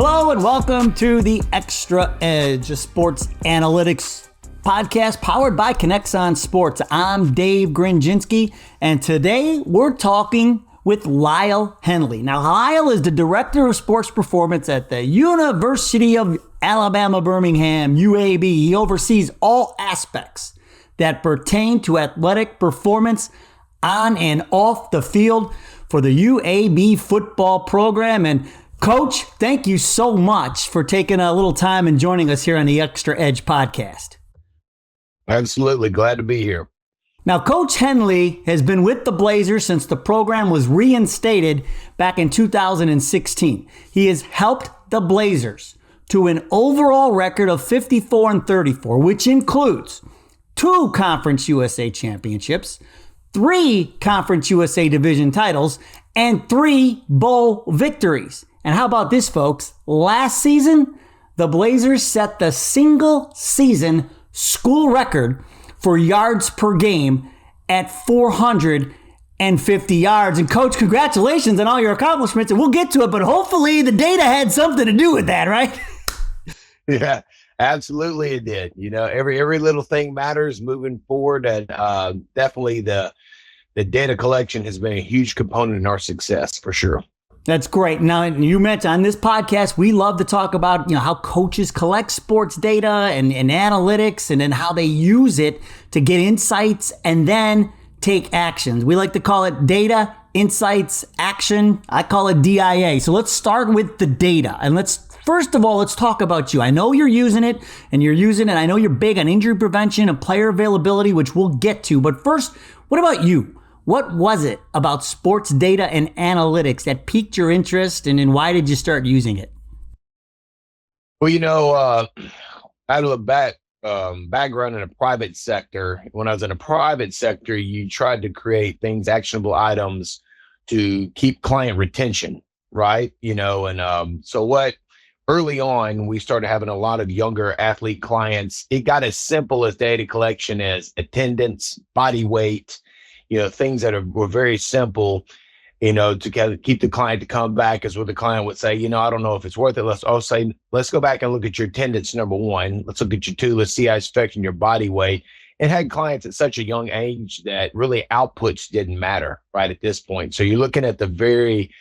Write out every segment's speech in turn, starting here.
Hello and welcome to the Xtra Edge, a sports analytics podcast powered by KINEXON Sports. I'm Dave Grinjinski, and today we're talking with Lyle Henley. Now, Lyle is the Director of Sports Performance at the University of Alabama, Birmingham, UAB. He oversees all aspects that pertain to athletic performance on and off the field for the UAB football program. And Coach, thank you so much for taking a little time and joining us here on the Xtra Edge podcast. Absolutely. Glad to be here. Now, Coach Henley has been with the Blazers since the program was reinstated back in 2016. He has helped the Blazers to an overall record of 54-34, which includes 2 Conference USA championships, 3 Conference USA division titles, and 3 bowl victories. And how about this, folks? Last season, the Blazers set the single season school record for yards per game at 450 yards. And Coach, congratulations on all your accomplishments, and we'll get to it, but hopefully the data had something to do with that, right? Yeah, absolutely it did. You know, every little thing matters moving forward, and definitely the data collection has been a huge component in our success for sure. That's great. Now, you mentioned on this podcast, we love to talk about, how coaches collect sports data and analytics, and then how they use it to get insights and then take actions. We like to call it data, insights, action. I call it DIA. So let's start with the data. And first of all, let's talk about you. I know you're using it, I know you're big on injury prevention and player availability, which we'll get to. But first, what about you? What was it about sports data and analytics that piqued your interest, and then why did you start using it? Well, out of the background in a private sector, when I was in a private sector, you tried to create things, actionable items to keep client retention, right? So early on, we started having a lot of younger athlete clients. It got as simple as data collection as attendance, body weight, things that were very simple, to keep the client to come back, is what the client would say, I don't know if it's worth it. Let's go back and look at your attendance, number one. Let's look at your 2. Let's see how it's affecting your body weight. It had clients at such a young age that really outputs didn't matter right at this point. So you're looking at the very,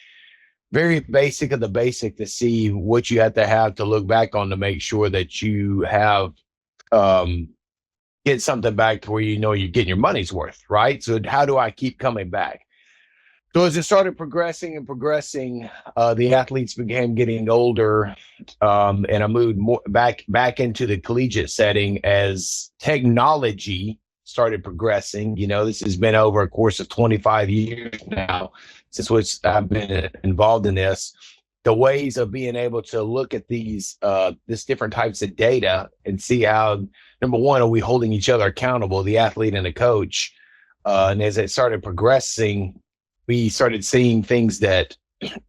very basic of the basic to see what you have to look back on to make sure that you have, get something back to where you're getting your money's worth, right? So how do I keep coming back? So as it started progressing, the athletes began getting older, and I moved more back into the collegiate setting as technology started progressing. This has been over a course of 25 years now since I've been involved in this. The ways of being able to look at these different types of data and see how, number one, are we holding each other accountable, the athlete and the coach? And as it started progressing, we started seeing things that,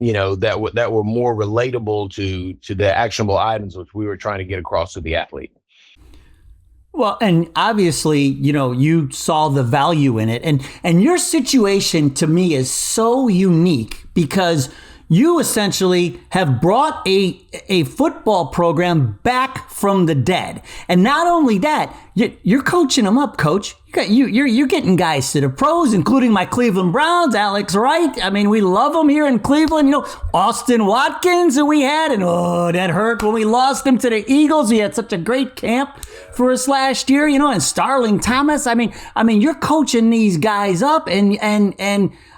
that were more relatable to the actionable items which we were trying to get across to the athlete. Well, and obviously, you saw the value in it. And your situation to me is so unique because you essentially have brought a football program back from the dead. And not only that, you're coaching them up, Coach. You're getting guys to the pros, including my Cleveland Browns, Alex Wright. I mean, we love them here in Cleveland. Austin Watkins, who we had, and that hurt when we lost him to the Eagles. We had such a great camp for us last year, and Starling Thomas. I mean, you're coaching these guys up, and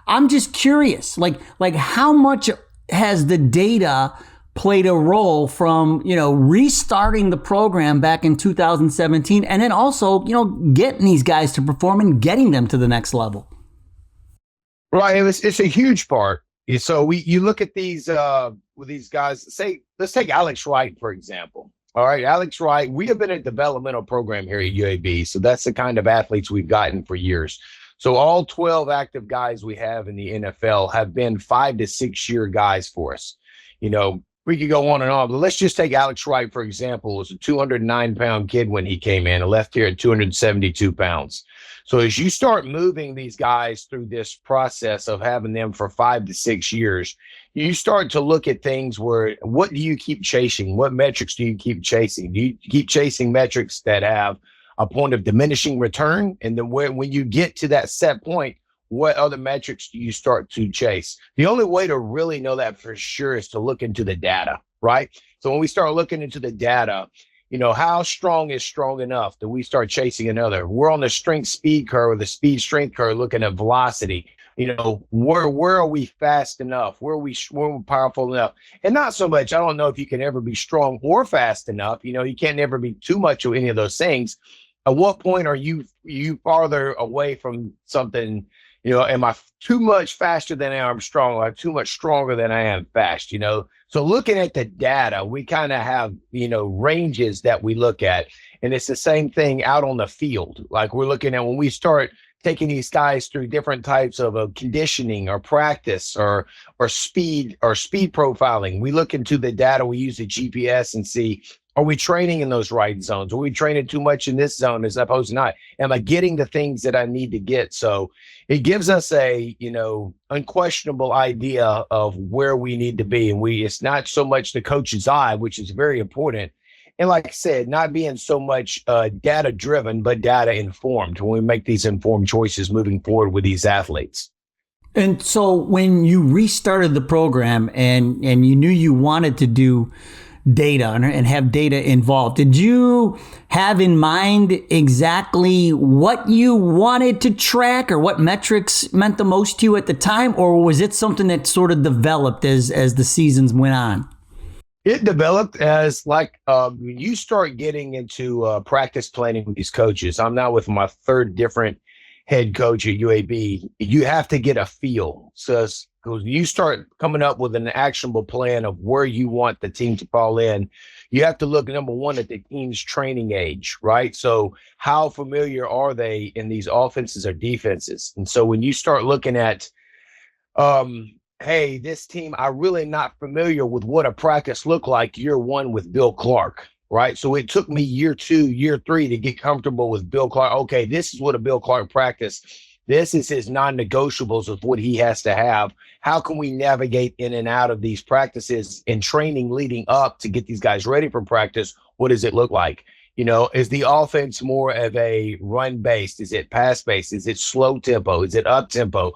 I'm just curious, like how much has the data played a role from, restarting the program back in 2017, and then also, getting these guys to perform and getting them to the next level? Right. It's a huge part. So you look at these with these guys, let's take Alex Wright, for example. All right. Alex Wright, we have been a developmental program here at UAB. So that's the kind of athletes we've gotten for years. So all 12 active guys we have in the NFL have been 5 to 6 year guys for us. we could go on and on, but let's just take Alex Wright, for example. It was a 209-pound kid when he came in, and left here at 272 pounds. So as you start moving these guys through this process of having them for 5 to 6 years, you start to look at things where, what do you keep chasing? What metrics do you keep chasing? Do you keep chasing metrics that have a point of diminishing return? And then when you get to that set point, what other metrics do you start to chase? The only way to really know that for sure is to look into the data, right? So when we start looking into the data, how strong is strong enough that we start chasing another? We're on the strength speed curve, or the speed strength curve, looking at velocity. Where are we fast enough? Where are we powerful enough? And not so much, I don't know if you can ever be strong or fast enough. You can't never be too much of any of those things. At what point are you farther away from something? Am I too much faster than I am strong? Or too much stronger than I am fast? So looking at the data, we kind of have, ranges that we look at. And it's the same thing out on the field. Like, we're looking at when we start taking these guys through different types of conditioning or practice or speed profiling. We look into the data, we use the GPS and see, are we training in those right zones? Are we training too much in this zone as opposed to not? Am I getting the things that I need to get? So it gives us a, unquestionable idea of where we need to be. And it's not so much the coach's eye, which is very important. And like I said, not being so much data driven, but data informed when we make these informed choices moving forward with these athletes. And so when you restarted the program and you knew you wanted to do data and have data involved, did you have in mind exactly what you wanted to track or what metrics meant the most to you at the time? Or was it something that sort of developed as the seasons went on? It developed as when you start getting into practice planning with these coaches. I'm now with my third different head coach at UAB. You have to get a feel. So because you start coming up with an actionable plan of where you want the team to fall in, you have to look, number one, at the team's training age, right? So how familiar are they in these offenses or defenses? And so when you start looking at, hey, this team, I'm really not familiar with what a practice looked like year one with Bill Clark, right? So it took me year 2, year 3 to get comfortable with Bill Clark. Okay, this is what a Bill Clark practice. This is his non-negotiables of what he has to have. How can we navigate in and out of these practices and training leading up to get these guys ready for practice? What does it look like? Is the offense more of a run-based? Is it pass-based? Is it slow tempo? Is it up tempo?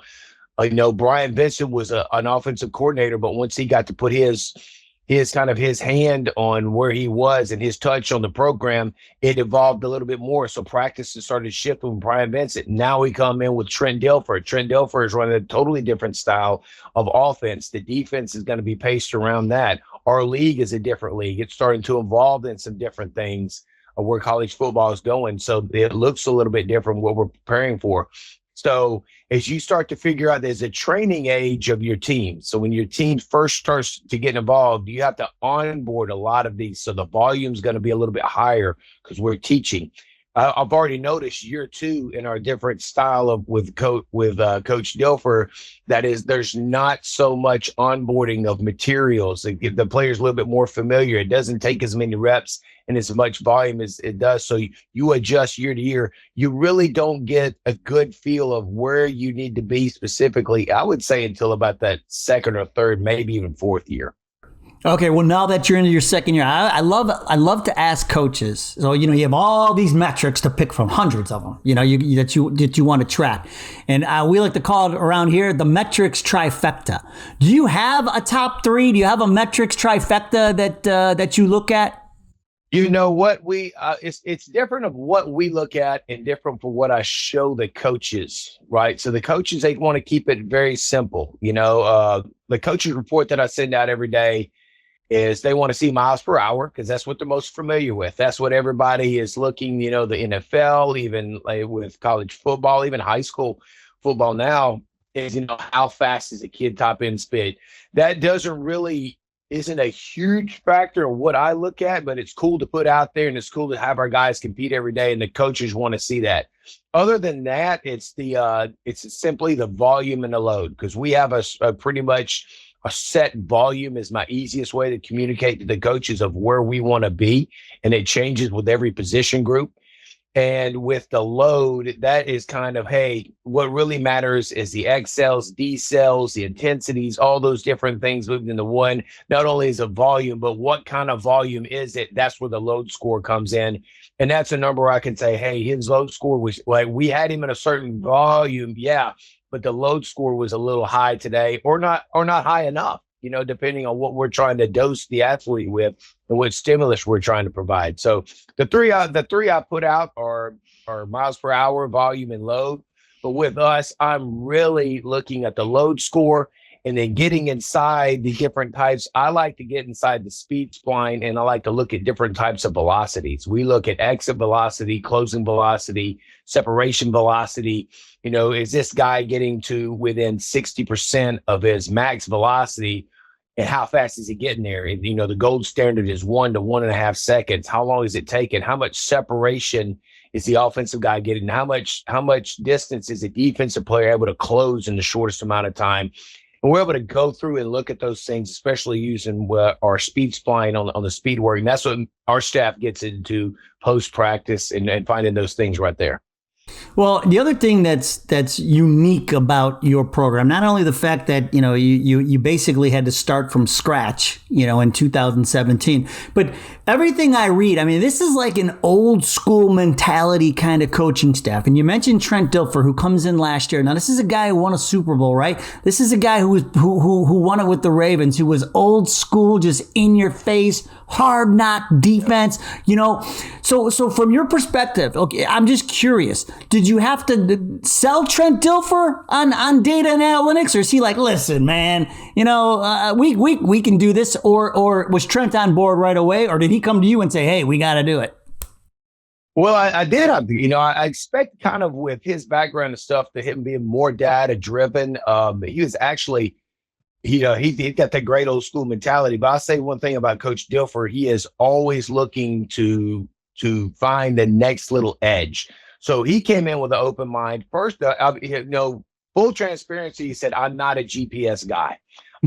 Brian Vincent was an offensive coordinator, but once he got to put his hand on where he was and his touch on the program, it evolved a little bit more. So practices started shifting with Brian Vincent. Now we come in with Trent Dilfer. Trent Dilfer is running a totally different style of offense. The defense is going to be paced around that. Our league is a different league. It's starting to evolve in some different things of where college football is going. So it looks a little bit different what we're preparing for. So as you start to figure out, there's a training age of your team. So when your team first starts to get involved, you have to onboard a lot of these. So the volume is going to be a little bit higher because we're teaching. I've already noticed year 2 in our different style of with Coach Dilfer, that is, there's not so much onboarding of materials. The player's a little bit more familiar. It doesn't take as many reps and as much volume as it does. So you adjust year to year. You really don't get a good feel of where you need to be specifically, I would say, until about that second or third, maybe even fourth year. Okay, well, now that you're into your second year, I love to ask coaches. So, you have all these metrics to pick from, hundreds of them, that you want to track. And we like to call it around here the metrics trifecta. Do you have a top 3? Do you have a metrics trifecta that you look at? What it's different of what we look at and different for what I show the coaches, right? So the coaches, they want to keep it very simple. The coaches report that I send out every day is they want to see miles per hour because that's what they're most familiar with. That's what everybody is looking, the NFL, even with college football, even high school football now is, how fast is a kid top end speed? That isn't a huge factor of what I look at, but it's cool to put out there and it's cool to have our guys compete every day and the coaches want to see that. Other than that, it's simply the volume and the load because we have a pretty much a set volume is my easiest way to communicate to the coaches of where we want to be. And it changes with every position group. And with the load, that is kind of, hey, what really matters is the X cells, D cells, the intensities, all those different things moved into one. Not only is a volume, but what kind of volume is it? That's where the load score comes in. And that's a number I can say, hey, his load score was like, we had him in a certain volume. Yeah, but the load score was a little high today, or not high enough, depending on what we're trying to dose the athlete with and what stimulus we're trying to provide. So the three I put out are miles per hour, volume, and load. But with us, I'm really looking at the load score and then getting inside the different types. I like to get inside the speed spline, and I like to look at different types of velocities. We look at exit velocity, closing velocity, separation velocity. Is this guy getting to within 60% of his max velocity? And how fast is he getting there? The gold standard is 1 to 1.5 seconds. How long is it taking? How much separation is the offensive guy getting? How much distance is the defensive player able to close in the shortest amount of time? And we're able to go through and look at those things, especially using our speed spline on the speed work. And that's what our staff gets into post-practice and finding those things right there. Well, the other thing that's unique about your program, not only the fact that, you basically had to start from scratch, in 2017, but everything I read, this is like an old school mentality kind of coaching staff. And you mentioned Trent Dilfer, who comes in last year. Now, this is a guy who won a Super Bowl, right? This is a guy who won it with the Ravens, who was old school, just in your face, hard knock defense, So from your perspective, okay, I'm just curious. Did you have to sell Trent Dilfer on data and analytics, or is he like, listen, man, we can do this, or was Trent on board right away, or did he come to you and say, hey, we got to do it? Well, I did. I expect kind of with his background and stuff to him being more data driven. He was actually, he got that great old school mentality. But I'll say one thing about Coach Dilfer: he is always looking to find the next little edge. So he came in with an open mind. First, full transparency, he said, I'm not a GPS guy.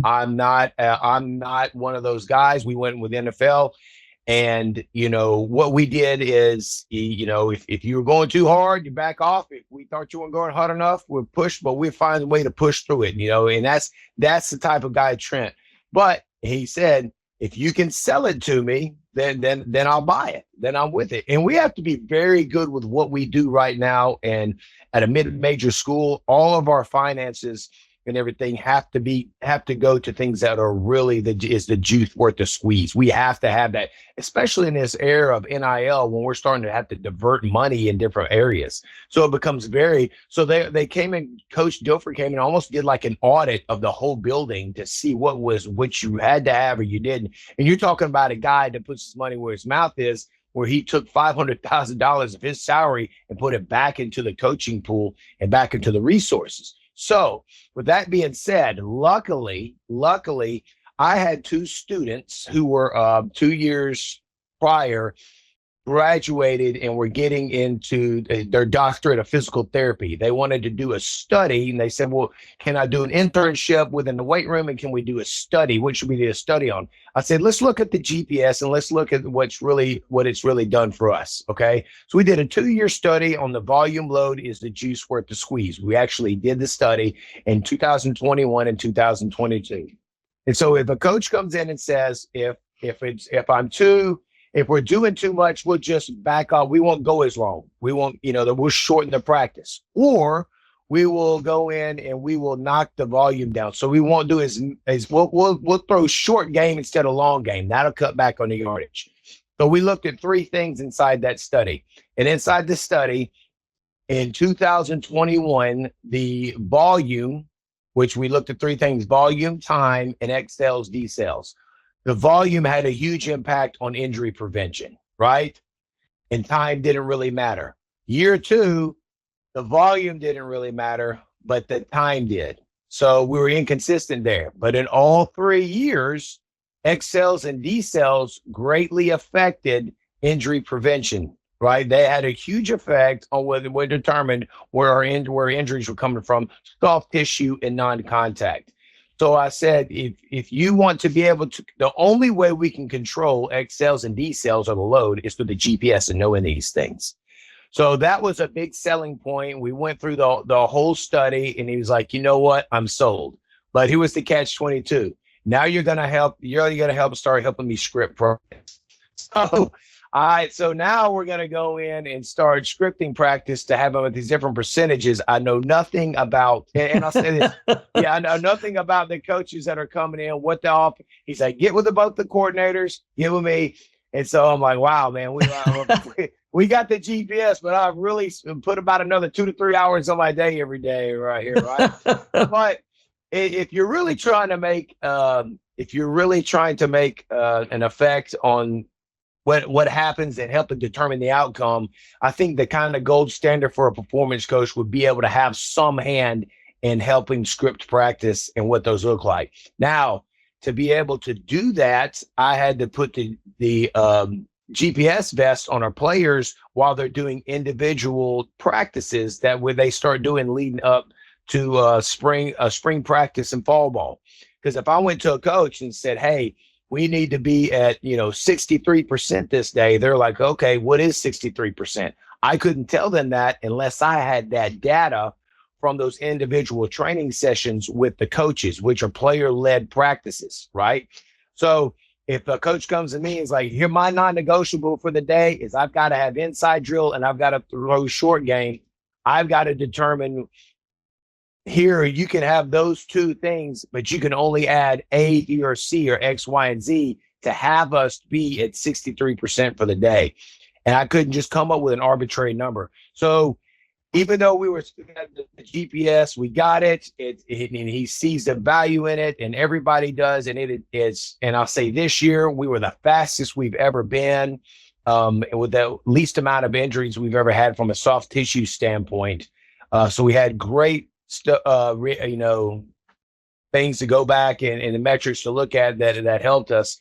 I'm not one of those guys. We went with NFL. And, what we did is, if you were going too hard, you back off. If we thought you weren't going hard enough, we'll push, but we'll find a way to push through it, and that's the type of guy, Trent. But he said, if you can sell it to me, then I'll buy it. Then I'm with it. And we have to be very good with what we do right now. And at a mid-major school, all of our finances and everything have to go to things that are really is the juice worth the squeeze. We have to have that, especially in this era of NIL, when we're starting to have to divert money in different areas. So it becomes so they came in, Coach Dilfer came in, almost did like an audit of the whole building to see what you had to have or you didn't. And you're talking about a guy that puts his money where his mouth is, where he took $500,000 of his salary and put it back into the coaching pool and back into the resources. So with that being said, luckily, I had two students who were 2 years prior graduated and were getting into their doctorate of physical therapy. They wanted to do a study, and they said, well, can I do an internship within the weight room, and can we do a study? What should we do a study on? I said, let's look at the GPS and let's look at what it's really done for us. Okay. So we did a 2-year study on the volume load is the juice worth the squeeze. We actually did the study in 2021 and 2022. And so if a coach comes in and says, if we're doing too much, we'll just back off. We won't go as long. We won't, we'll shorten the practice, or we will go in and we will knock the volume down. So we won't do as we'll throw short game instead of long game. That'll cut back on the yardage. So we looked at 3 things inside that study. And inside the study in 2021, the volume, which we looked at 3 things: volume, time, and X cells, D cells. The volume had a huge impact on injury prevention, right? And time didn't really matter. Year 2, the volume didn't really matter, but the time did. So we were inconsistent there. But in all 3 years, X cells and D cells greatly affected injury prevention, right? They had a huge effect on whether we determined where injuries were coming from: soft tissue and non-contact. So I said, if you want to be able to, the only way we can control X cells and D cells or the load is with the GPS and knowing these things. So that was a big selling point. We went through the whole study, and he was like, you know what? I'm sold. But here was the catch 22. Now you're going to help start helping me script practice. So, all right. So now we're going to go in and start scripting practice to have them at these different percentages. I know nothing about, and I'll say this. Yeah, I know nothing about the coaches that are coming in, what the off. He's like, get with both the coordinators, get with me. And so I'm like, wow, man, we got the GPS, but I've really put about another 2 to 3 hours on my day every day right here, right? But if you're really trying to make, an effect on what happens and help to determine the outcome, I think the kind of gold standard for a performance coach would be able to have some hand in helping script practice and what those look like. Now, to be able to do that, I had to put the GPS vest on our players while they're doing individual practices that when they start doing leading up to spring practice and fall ball. Because if I went to a coach and said, hey, we need to be at 63% this day, they're like, okay, what is 63%? I couldn't tell them that unless I had that data from those individual training sessions with the coaches, which are player-led practices, right? So if a coach comes to me and is like, here, my non-negotiable for the day is I've got to have inside drill and I've got to throw short game. I've got to determine here, you can have those two things, but you can only add A, B, or C, or X, Y, and Z to have us be at 63% for the day. And I couldn't just come up with an arbitrary number. So even though we were at the GPS, we got it. And he sees the value in it, and everybody does. And it's, and I'll say this year, we were the fastest we've ever been, with the least amount of injuries we've ever had from a soft tissue standpoint. So we had great things to go back and the metrics to look at that helped us.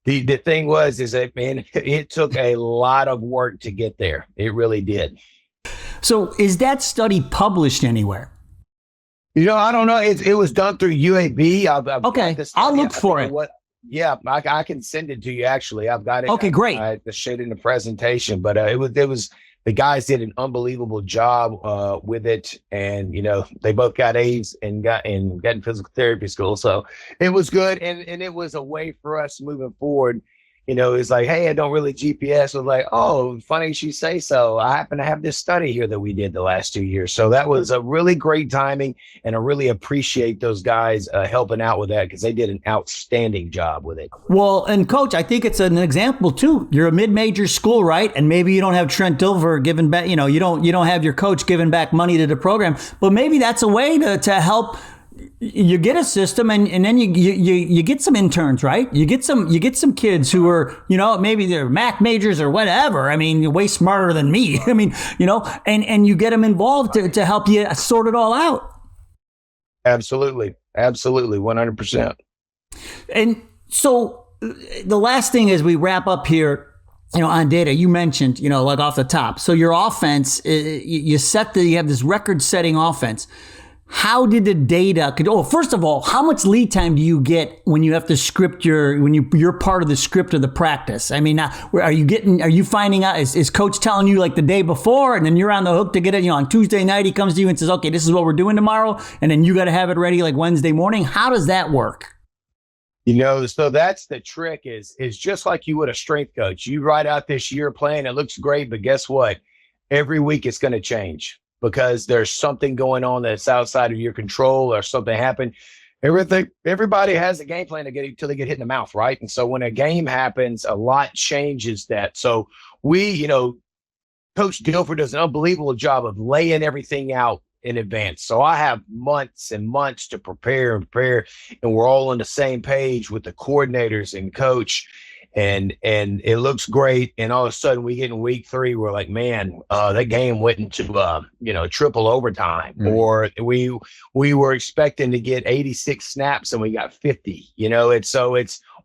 The thing is that, man, it took a lot of work to get there. It really did. So is that study published anywhere? I don't know. It was done through UAB. Okay, I'll look for it. I can send it to you. Actually, I've got it. Okay, great. I showed it in the presentation, but it was the guys did an unbelievable job with it, and they both got A's and got in physical therapy school, so it was good, and it was a way for us moving forward. It's like, hey, I don't really GPS. I was like, oh, funny you say so. I happen to have this study here that we did the last 2 years. So that was a really great timing, and I really appreciate those guys helping out with that because they did an outstanding job with it. Well, and Coach, I think it's an example too. You're a mid-major school, right? And maybe you don't have Trent Dilfer giving back, you don't have your coach giving back money to the program, but maybe that's a way to help. You get a system, and then you get some interns, right? You get some kids who are, maybe they're math majors or whatever. I mean, you're way smarter than me. I mean, and you get them involved to help you sort it all out. Absolutely. 100%. And so the last thing as we wrap up here, on data, you mentioned, like off the top. So your offense, you have this record-setting offense. How did the data first of all, how much lead time do you get when you have to script you're part of the script of the practice? I mean, are you finding out, is coach telling you like the day before, and then you're on the hook to get it, on Tuesday night, he comes to you and says, okay, this is what we're doing tomorrow. And then you got to have it ready like Wednesday morning. How does that work? So that's the trick is just like you would a strength coach. You write out this year plan, it looks great, but guess what? Every week it's going to change, because there's something going on that's outside of your control or something happened. Everybody has a game plan to get until they get hit in the mouth, right? And so when a game happens, a lot changes that. So Coach Dilfer does an unbelievable job of laying everything out in advance. So I have months and months to prepare, and we're all on the same page with the coordinators and coach. And it looks great. And all of a sudden we get in week 3, we're like, man, that game went into, triple overtime, or we were expecting to get 86 snaps and we got 50,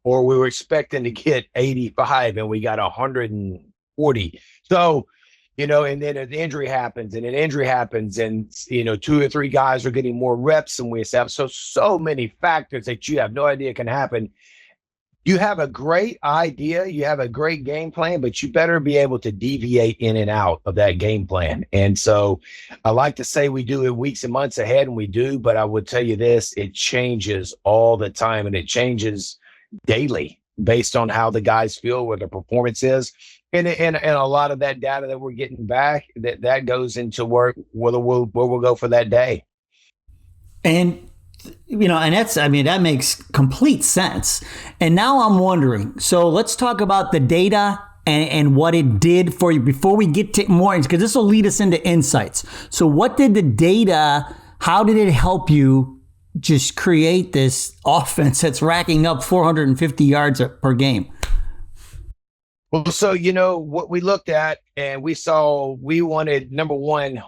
or we were expecting to get 85 and we got 140. So And then an injury happens and an injury happens and, 2 or 3 guys are getting more reps than we have. So many factors that you have no idea can happen. You have a great idea, you have a great game plan, but you better be able to deviate in and out of that game plan. And so I like to say we do it weeks and months ahead, and we do, but I would tell you this, it changes all the time and it changes daily based on how the guys feel, where their performance is. And a lot of that data that we're getting back, that goes into where we'll go for that day. And and that makes complete sense. And now I'm wondering, so let's talk about the data and what it did for you before we get to more, because this will lead us into insights. So what did the data, how did it help you just create this offense that's racking up 450 yards per game? Well, so, what we looked at and we wanted, number one,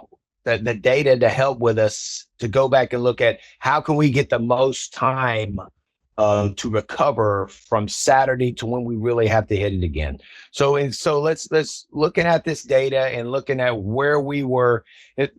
the data to help with us to go back and look at how can we get the most time to recover from Saturday to when we really have to hit it again. So let's looking at this data and looking at where we were.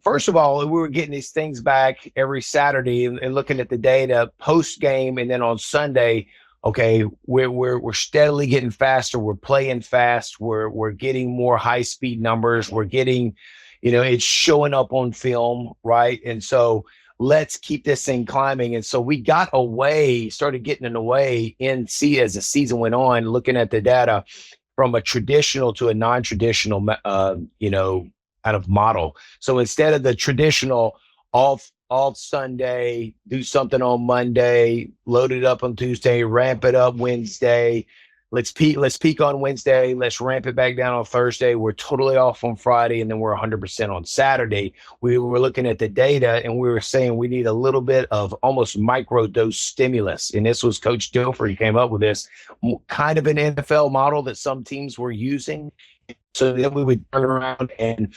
First of all, we were getting these things back every Saturday and looking at the data post game, and then on Sunday, okay, we're steadily getting faster. We're playing fast. We're getting more high speed numbers. We're getting, it's showing up on film, right? And so let's keep this thing climbing. And so we started getting away as the season went on, looking at the data from a traditional to a non-traditional, kind of model. So instead of the traditional off Sunday, do something on Monday, load it up on Tuesday, ramp it up Wednesday. Let's peak on Wednesday. Let's ramp it back down on Thursday. We're totally off on Friday, and then we're 100% on Saturday. We were looking at the data, and we were saying we need a little bit of almost micro dose stimulus. And this was Coach Dilfer. He came up with this kind of an NFL model that some teams were using. So then we would turn around and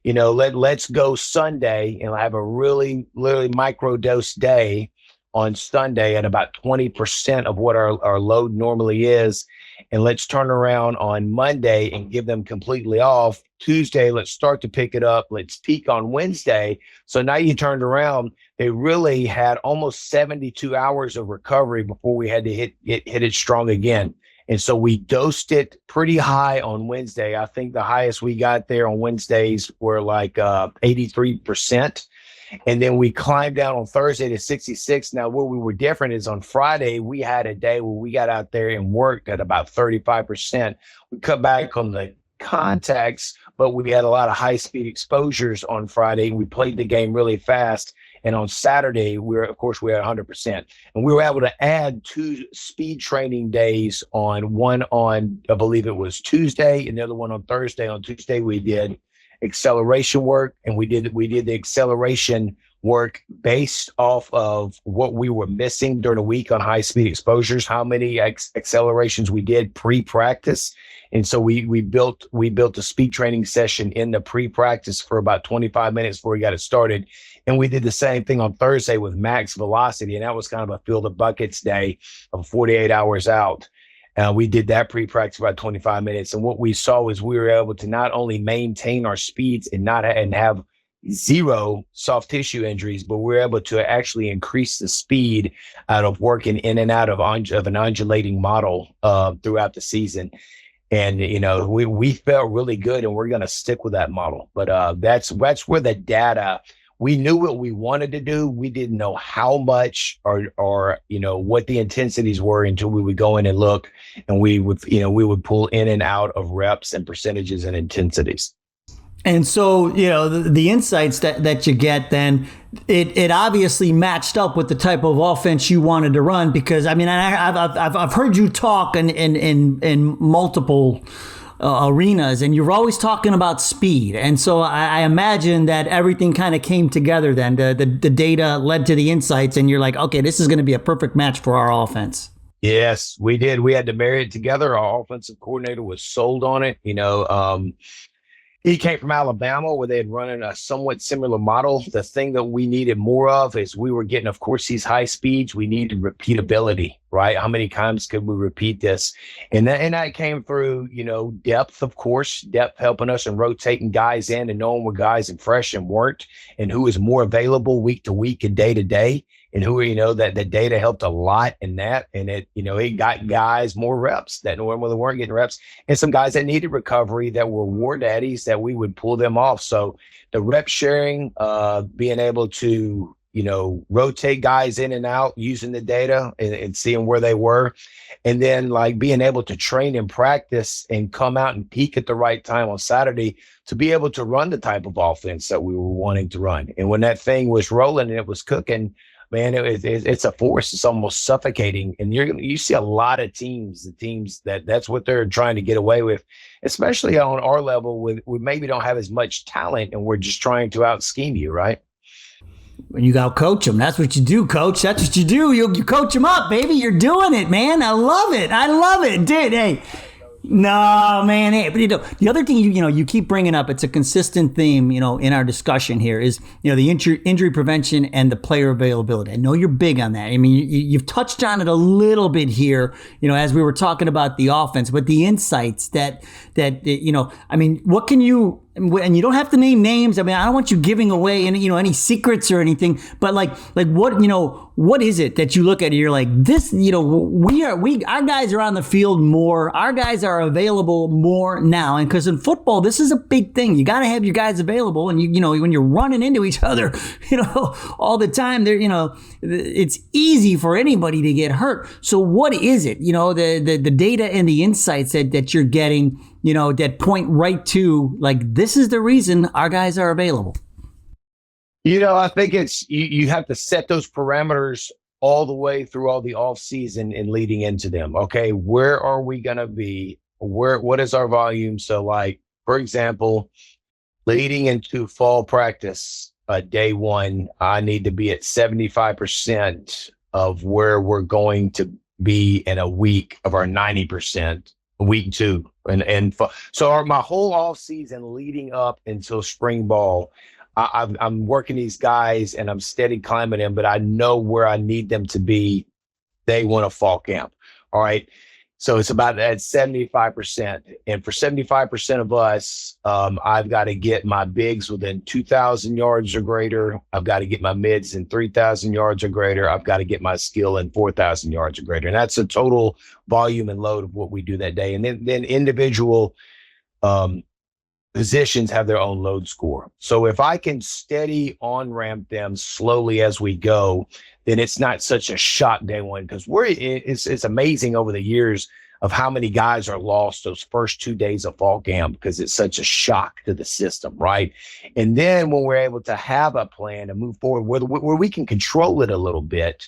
let's go Sunday and have a really micro dose day on Sunday at about 20% of what our load normally is. And let's turn around on Monday and give them completely off. Tuesday, let's start to pick it up. Let's peak on Wednesday. So now you turned around, they really had almost 72 hours of recovery before we had to hit it strong again. And so we dosed it pretty high on Wednesday. I think the highest we got there on Wednesdays were like 83%. And then we climbed down on Thursday to 66. Now, where we were different is on Friday, we had a day where we got out there and worked at about 35%. We cut back on the contacts, but we had a lot of high-speed exposures on Friday. We played the game really fast. And on Saturday, we were at 100%. And we were able to add 2 speed training days one on, I believe it was Tuesday, and the other one on Thursday. On Tuesday, we did acceleration work, and we did the acceleration work based off of what we were missing during the week on high speed exposures, how many accelerations we did pre-practice. And so we built a speed training session in the pre-practice for about 25 minutes before we got it started. And we did the same thing on Thursday with max velocity, and that was kind of a fill the buckets day of 48 hours out. We did that pre-practice about 25 minutes. And what we saw was we were able to not only maintain our speeds and have zero soft tissue injuries, but we were able to actually increase the speed out of working in and out of an undulating model throughout the season. And, we felt really good, and we're going to stick with that model. But that's where the data, we knew what we wanted to do. We didn't know how much or what the intensities were until we would go in and look, and we would pull in and out of reps and percentages and intensities. And so, the insights that you get, then it obviously matched up with the type of offense you wanted to run, because I've heard you talk in multiple arenas, and you're always talking about speed. And so I imagine that everything kind of came together then. The data led to the insights, and you're like, okay, this is going to be a perfect match for our offense. Yes, we did. We had to marry it together. Our offensive coordinator was sold on it. He came from Alabama, where they had run a somewhat similar model. The thing that we needed more of is we were getting, of course, these high speeds. We needed repeatability, right? How many times could we repeat this? And that came through, depth, of course, depth helping us and rotating guys in and knowing what guys and fresh and weren't, and who is more available week to week and day to day. And who, that the data helped a lot in that. And it got guys more reps that normally weren't getting reps, and some guys that needed recovery that were war daddies that we would pull them off. So the rep sharing, being able to, rotate guys in and out using the data and seeing where they were. And then like being able to train and practice and come out and peak at the right time on Saturday to be able to run the type of offense that we were wanting to run. And when that thing was rolling and it was cooking, man, it's a force. It's almost suffocating. And you see a lot of teams, that's what they're trying to get away with, especially on our level we maybe don't have as much talent and we're just trying to out scheme you, right? When you got to coach them. That's what you do, coach. That's what you do. You coach them up, baby. You're doing it, man. I love it. Dude, hey. No, man. Hey, but the other thing you keep bringing up, it's a consistent theme, in our discussion here is, the injury prevention and the player availability. I know you're big on that. I mean, you've touched on it a little bit here, as we were talking about the offense, but the insights that I mean, what can you, and you don't have to name names. I mean, I don't want you giving away any secrets or anything, but like what is it that you look at and you're like, this, our guys are on the field more. Our guys are available more now. And because in football, this is a big thing. You got to have your guys available. And when you're running into each other, all the time there, it's easy for anybody to get hurt. So what is it, the data and the insights that you're getting, that point right to like, this is the reason our guys are available? I think it's you have to set those parameters all the way through all the off season and leading into them. Okay, where are we going to be? What is our volume? So like, for example, leading into fall practice, day one, I need to be at 75% of where we're going to be in a week of our 90%. Week two. So my whole off season leading up until spring ball, I'm working these guys and I'm steady climbing them, but I know where I need them to be day one of fall camp. All right. So it's about at 75%. And for 75% of us, I've got to get my bigs within 2,000 yards or greater. I've got to get my mids in 3,000 yards or greater. I've got to get my skill in 4,000 yards or greater. And that's the total volume and load of what we do that day. And then individual positions have their own load score. So if I can steady on ramp them slowly as we go, then it's not such a shock day one, because it's amazing over the years of how many guys are lost those first 2 days of fall camp because it's such a shock to the system, right? And then when we're able to have a plan and move forward where we can control it a little bit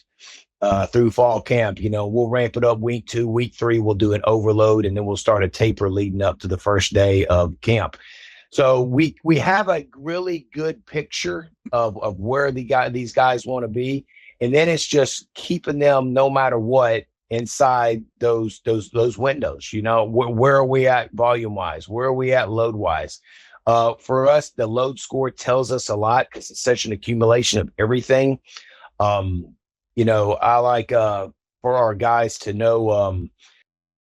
through fall camp, we'll ramp it up week 2, week 3, we'll do an overload, and then we'll start a taper leading up to the first day of camp. So we have a really good picture of where these guys want to be. And then it's just keeping them, no matter what, inside those windows. Where are we at volume wise? Where are we at load wise? For us, the load score tells us a lot because it's such an accumulation of everything. I like for our guys to know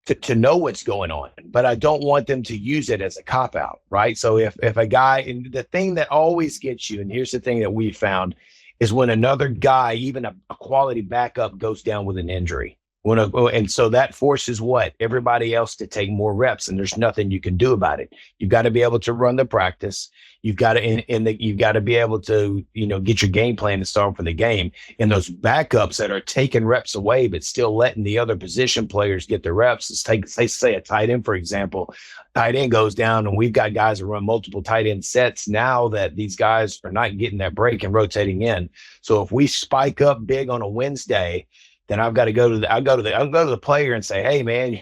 to know what's going on, but I don't want them to use it as a cop out, right? So if a guy, and the thing that always gets you, and here's the thing that we found, is when another guy, even a quality backup, goes down with an injury. And so that forces everybody else to take more reps, and there's nothing you can do about it. You've got to be able to run the practice. You've got to, you've got to be able to, get your game plan to start for the game. And those backups that are taking reps away, but still letting the other position players get their reps. Let's say a tight end, for example. Tight end goes down, and we've got guys that run multiple tight end sets now that these guys are not getting that break and rotating in. So if we spike up big on a Wednesday, then I've got to go to the player and say, hey man,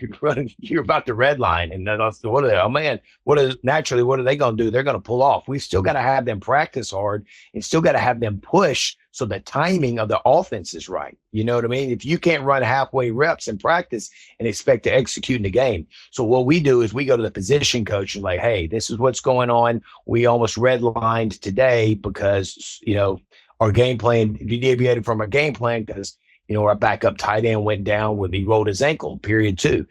you're about to red line. And then what are they? Oh man, what are they going to do? They're going to pull off. We still got to have them practice hard and still got to have them push so the timing of the offense is right. You know what I mean? If you can't run halfway reps in practice and expect to execute in the game. So what we do is we go to the position coach and like, hey, this is what's going on. We almost redlined today because, our game plan deviated from our game plan because, our backup tight end went down when he rolled his ankle, period 2.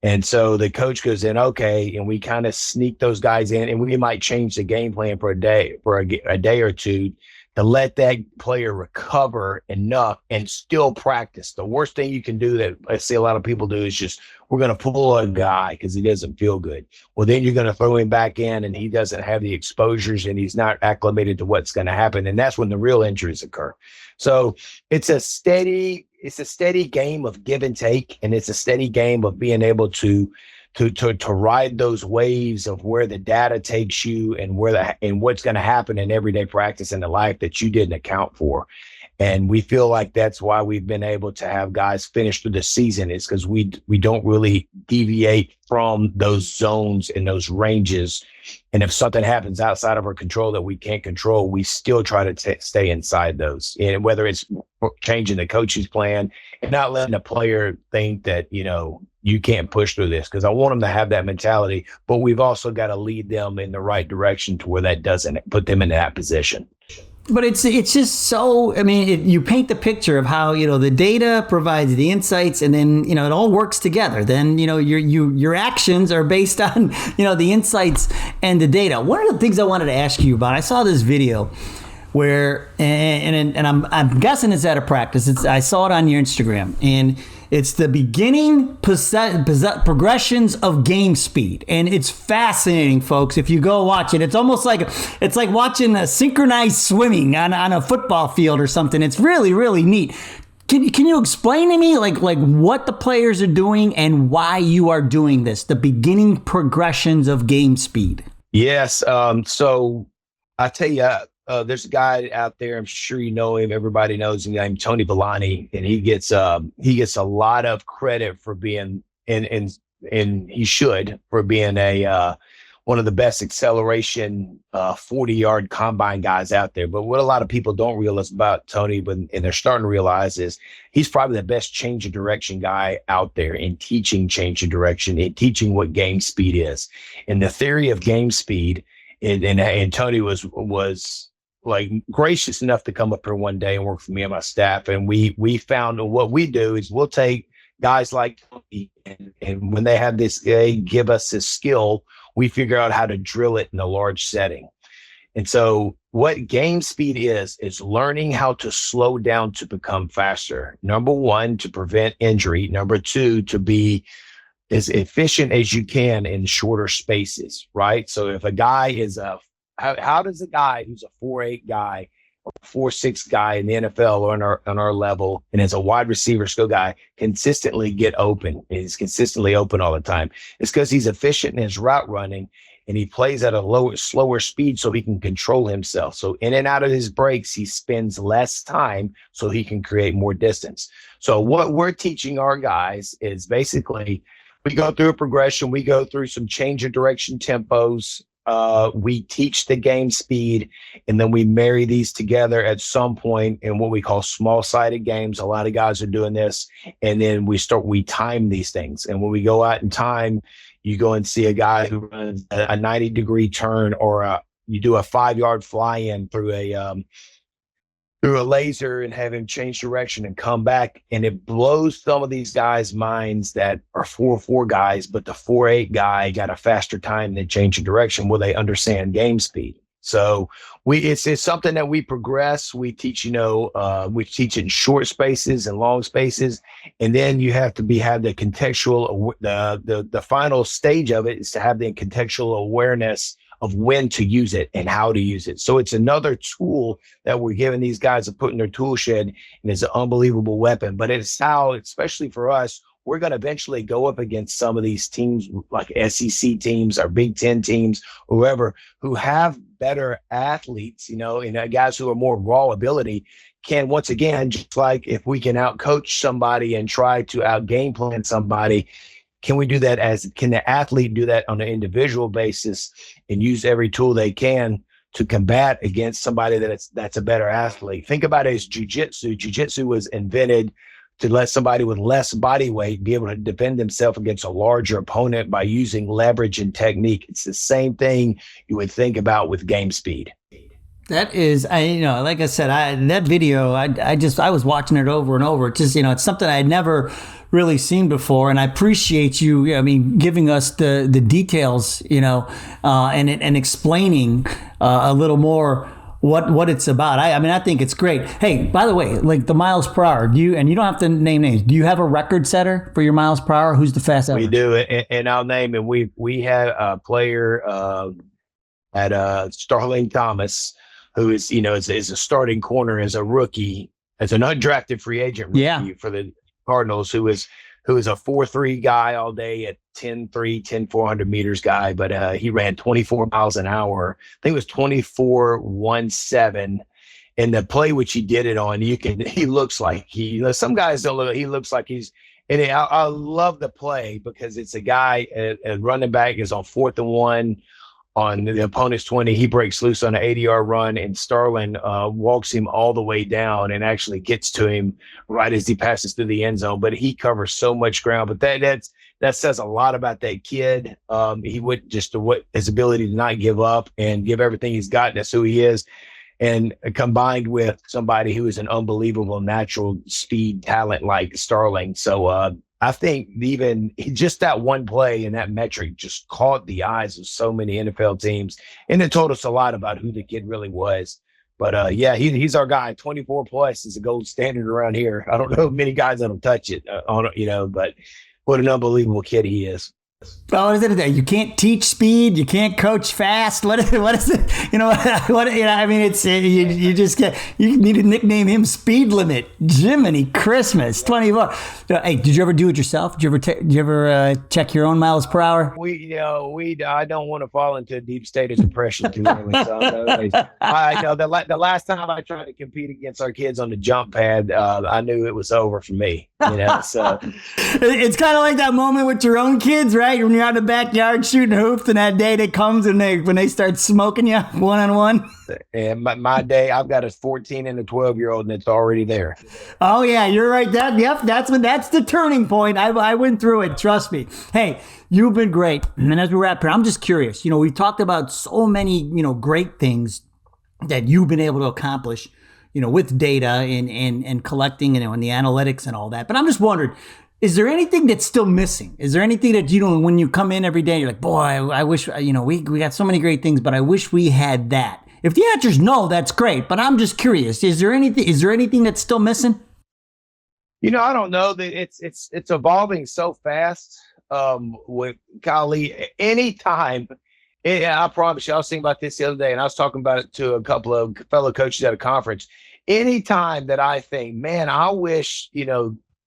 And so the coach goes in, okay, and we kind of sneak those guys in, and we might change the game plan for a day or two to let that player recover enough and still practice. The worst thing you can do that I see a lot of people do is just, we're going to pull a guy because he doesn't feel good. Well, then you're going to throw him back in and he doesn't have the exposures and he's not acclimated to what's going to happen. And that's when the real injuries occur. So it's a steady game of give and take. And it's a steady game of being able to ride those waves of where the data takes you and what's going to happen in everyday practice in the life that you didn't account for. And we feel like that's why we've been able to have guys finish through the season, is because we don't really deviate from those zones and those ranges. And if something happens outside of our control that we can't control, we still try to stay inside those. And whether it's changing the coach's plan and not letting a player think that, you can't push through this, because I want them to have that mentality, but we've also got to lead them in the right direction to where that doesn't put them in that position. But it's just so, you paint the picture of how, the data provides the insights and then, it all works together. Then, your actions are based on, the insights and the data. One of the things I wanted to ask you about, I saw this video where, and I'm guessing it's at a practice. I saw it on your Instagram, and it's the beginning progressions of game speed. And it's fascinating, folks. If you go watch it, it's almost like watching a synchronized swimming on a football field or something. It's really, really neat. Can you explain to me like what the players are doing and why you are doing this, the beginning progressions of game speed? Yes. So I tell you, there's a guy out there, I'm sure you know him, everybody knows him, named Tony Villani, and he gets a lot of credit for being and he should, for being one of the best acceleration 40-yard combine guys out there. But what a lot of people don't realize about Tony, and they're starting to realize, is he's probably the best change of direction guy out there in teaching change of direction, in teaching what game speed is. And the theory of game speed, and Tony was like gracious enough to come up here one day and work for me and my staff. And we found what we do is we'll take guys like Tony, and when they have this, they give us this skill, we figure out how to drill it in a large setting. And so what game speed is learning how to slow down to become faster. Number one, to prevent injury. Number two, to be as efficient as you can in shorter spaces, right? So if a guy is how does a guy who's a 4'8" guy or 4'6" guy in the NFL or on our level and as a wide receiver skill guy consistently get open? He's consistently open all the time. It's because he's efficient in his route running and he plays at a slower speed so he can control himself. So in and out of his breaks, he spends less time so he can create more distance. So what we're teaching our guys is basically we go through a progression. We go through some change of direction tempos. We teach the game speed, and then we marry these together at some point in what we call small-sided games. A lot of guys are doing this, and then we time these things. And when we go out in time, you go and see a guy who runs a 90-degree turn, or you do a 5-yard fly-in through a laser and have him change direction and come back. And it blows some of these guys' minds that are 4'4" guys, but the 4'8" guy got a faster time than change of direction. Well, they understand game speed. So it's something that we progress. We teach, we teach it in short spaces and long spaces. And then you have to have the contextual, the final stage of it is to have the contextual awareness of when to use it and how to use it. So it's another tool that we're giving these guys to put in their tool shed, and it's an unbelievable weapon. But it's how, especially for us, we're going to eventually go up against some of these teams like SEC teams or Big Ten teams, whoever, who have better athletes, and guys who are more raw ability can, once again, just like if we can outcoach somebody and try to out game plan somebody, can the athlete do that on an individual basis and use every tool they can to combat against somebody that's a better athlete? Think about it as jujitsu. Jujitsu was invented to let somebody with less body weight be able to defend themselves against a larger opponent by using leverage and technique. It's the same thing you would think about with game speed. That is, like I said, that video, I was watching it over and over. It's just, it's something I had never really seen before. And I appreciate you, giving us the details, and explaining a little more what it's about. I think it's great. Hey, by the way, like the miles per hour, you don't have to name names. Do you have a record setter for your miles per hour? Who's the fastest? We do, and I'll name it. We had a player at Starling Thomas, who is a starting corner as a rookie, as an undrafted free agent rookie for the Cardinals, who is a 4.3 guy all day at 10.3, 400 meters guy, but he ran 24 miles an hour. I think it was 24.17. And the play which he did it on, he looks like some guys don't look, he looks like he's, and I love the play because it's a guy, a running back is on 4th and 1 on the opponent's 20. He breaks loose on an 80-yard run, and Starling walks him all the way down and actually gets to him right as he passes through the end zone. But he covers so much ground. But that says a lot about that kid. He would his ability to not give up and give everything he's got. That's who he is. And combined with somebody who is an unbelievable natural speed talent like Starling. So I think even just that one play and that metric just caught the eyes of so many NFL teams. And it told us a lot about who the kid really was. But he's our guy. 24 plus is a gold standard around here. I don't know many guys that'll touch it but what an unbelievable kid he is. Well, what is it? You can't teach speed. You can't coach fast. What is it? It's you just you need to nickname him Speed Limit. Jiminy Christmas, 24. Hey, did you ever do it yourself? Did you ever check your own miles per hour? I don't want to fall into a deep state of depression too early. So I know the last time I tried to compete against our kids on the jump pad, I knew it was over for me. So it's kind of like that moment with your own kids, right? When you're out in the backyard shooting hoops, and that day that comes when they start smoking you one-on-one. And my day, I've got a 14 and a 12-year-old, and it's already there. Oh yeah, you're right. That's the turning point. I went through it. Trust me. Hey, you've been great. And as we wrap here, I'm just curious. We talked about so many great things that you've been able to accomplish, with data and collecting, and the analytics and all that. But I'm just wondering, is there anything that's still missing? Is there anything that, when you come in every day, you're like, boy, I wish, we got so many great things, but I wish we had that. If the answer is no, that's great. But I'm just curious, is there anything that's still missing? I don't know. That it's evolving so fast with Kali. Anytime, I promise you, I was thinking about this the other day, and I was talking about it to a couple of fellow coaches at a conference. Anytime that I think, man, I wish,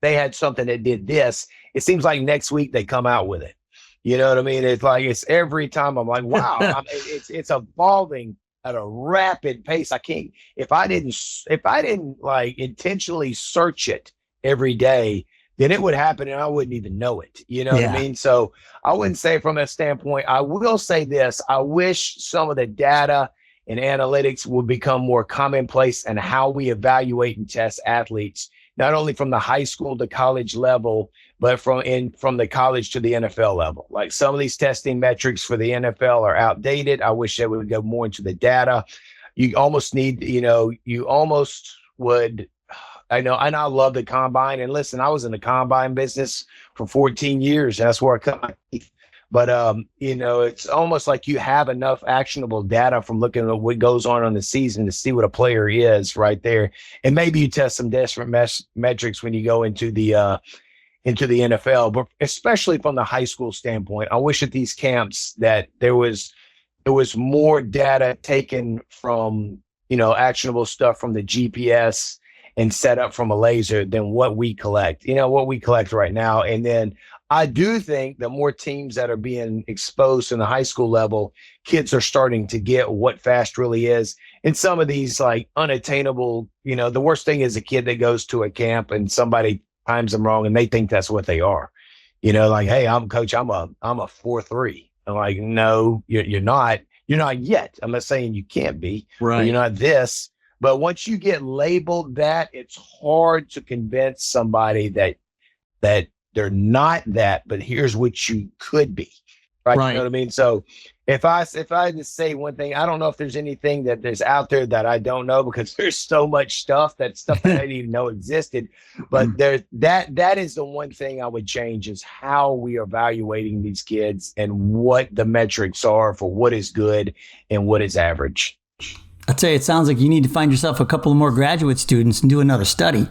they had something that did this, it seems like next week they come out with it. You know what I mean? It's like, it's every time I'm like, wow, it's evolving at a rapid pace. if I didn't like intentionally search it every day, then it would happen and I wouldn't even know it. You know what I mean? So I wouldn't say from that standpoint. I will say this. I wish some of the data and analytics would become more commonplace in how we evaluate and test athletes, not only from the high school to college level, but from the college to the NFL level. Like some of these testing metrics for the NFL are outdated. I wish they would go more into the data. You almost need, you almost would. I know, and I love the combine. And listen, I was in the combine business for 14 years. That's where I cut my teeth. But, it's almost like you have enough actionable data from looking at what goes on the season to see what a player is right there. And maybe you test some different metrics when you go into the NFL, but especially from the high school standpoint. I wish at these camps that there was more data taken from, actionable stuff from the GPS and set up from a laser than what we collect, what we collect right now. And then I do think the more teams that are being exposed in the high school level, kids are starting to get what fast really is. And some of these like unattainable, the worst thing is a kid that goes to a camp and somebody times them wrong and they think that's what they are. Like, hey, I'm a 4.3. I'm like, no, you're not. You're not yet. I'm not saying you can't be. Right. You're not this. But once you get labeled that, it's hard to convince somebody that they're not that, but here's what you could be. Right. You know what I mean? So if I just say one thing, I don't know if there's anything that there's out there that I don't know, because there's so much stuff that I didn't even know existed. But that is the one thing I would change, is how we are evaluating these kids and what the metrics are for what is good and what is average. I'll tell you, it sounds like you need to find yourself a couple of more graduate students and do another study.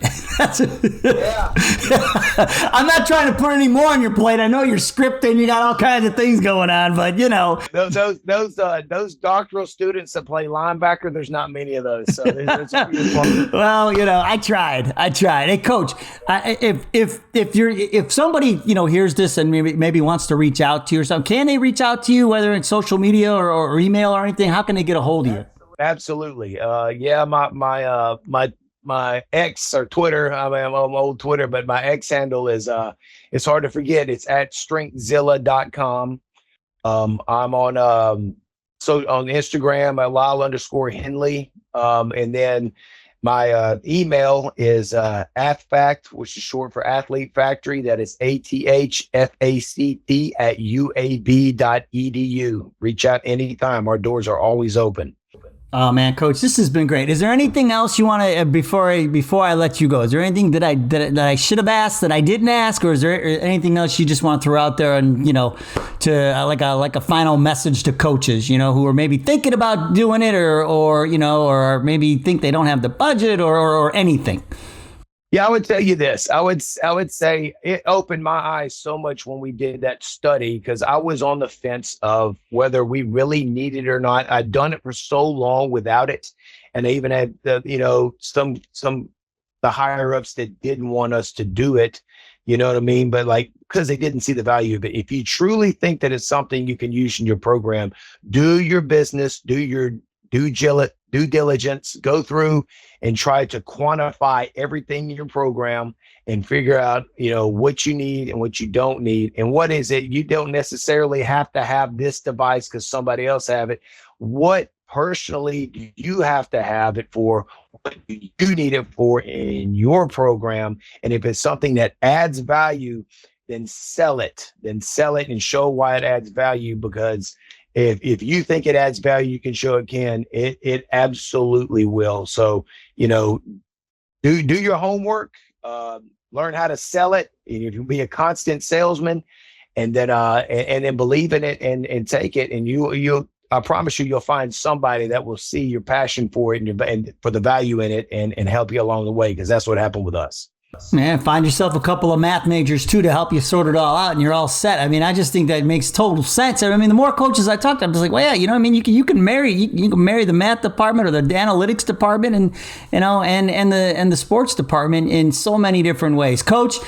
Yeah. I'm not trying to put any more on your plate. I know you're scripting, you got all kinds of things going on, but those doctoral students that play linebacker, there's not many of those. So well, I tried. Hey, Coach, if somebody hears this and maybe wants to reach out to you or something, can they reach out to you, whether it's social media or email or anything? How can they get a hold of you? Absolutely. My X or Twitter, I'm old Twitter, but my X handle is, it's hard to forget. It's at strengthzilla.com. I'm on, on Instagram at Lyle_Henley. And then my email is athfact, which is short for Athlete Factory. That is ATHFACT at UAB.edu. Reach out anytime. Our doors are always open. Oh man, Coach, this has been great. Is there anything else you want to before I let you go? Is there anything that I should have asked that I didn't ask, or is there anything else you just want to throw out there and to like a final message to coaches, who are maybe thinking about doing it, or maybe think they don't have the budget or anything? Yeah, I would tell you this. I would say it opened my eyes so much when we did that study, because I was on the fence of whether we really needed it or not. I'd done it for so long without it, and I even had some the higher ups that didn't want us to do it. You know what I mean? But because they didn't see the value of it. If you truly think that it's something you can use in your program, do your business, do your due diligence, go through and try to quantify everything in your program and figure out, what you need and what you don't need. And what is it? You don't necessarily have to have this device because somebody else have it. What personally do you have to have it for? What do you need it for in your program? And if it's something that adds value, then sell it and show why it adds value, because if you think it adds value, you can show it can. It absolutely will. So, do your homework, learn how to sell it. You can be a constant salesman, and then believe in it and take it. And I promise you'll find somebody that will see your passion for it and for the value in it and help you along the way, because that's what happened with us. Man, find yourself a couple of math majors too to help you sort it all out, and you're all set. I mean, I just think that makes total sense. I mean, the more coaches I talk to, I'm just like, well, yeah, you can marry the math department or the analytics department, and and the sports department in so many different ways. Coach,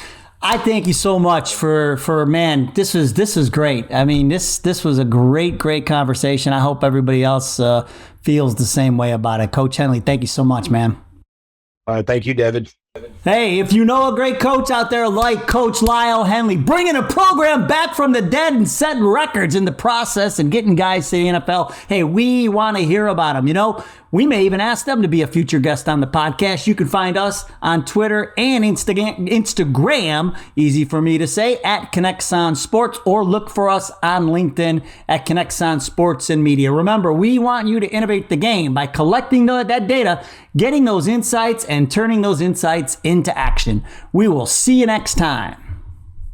I thank you so much for man. This was great. I mean, this was a great conversation. I hope everybody else feels the same way about it. Coach Henley, thank you so much, man. All right, thank you, David. Hey, if you know a great coach out there like Coach Lyle Henley, bringing a program back from the dead and setting records in the process and getting guys to the NFL, hey, we want to hear about them. We may even ask them to be a future guest on the podcast. You can find us on Twitter and Instagram, easy for me to say, at KINEXON Sports, or look for us on LinkedIn at KINEXON Sports and Media. Remember, we want you to innovate the game by collecting that data, getting those insights, and turning those insights into action. We will see you next time.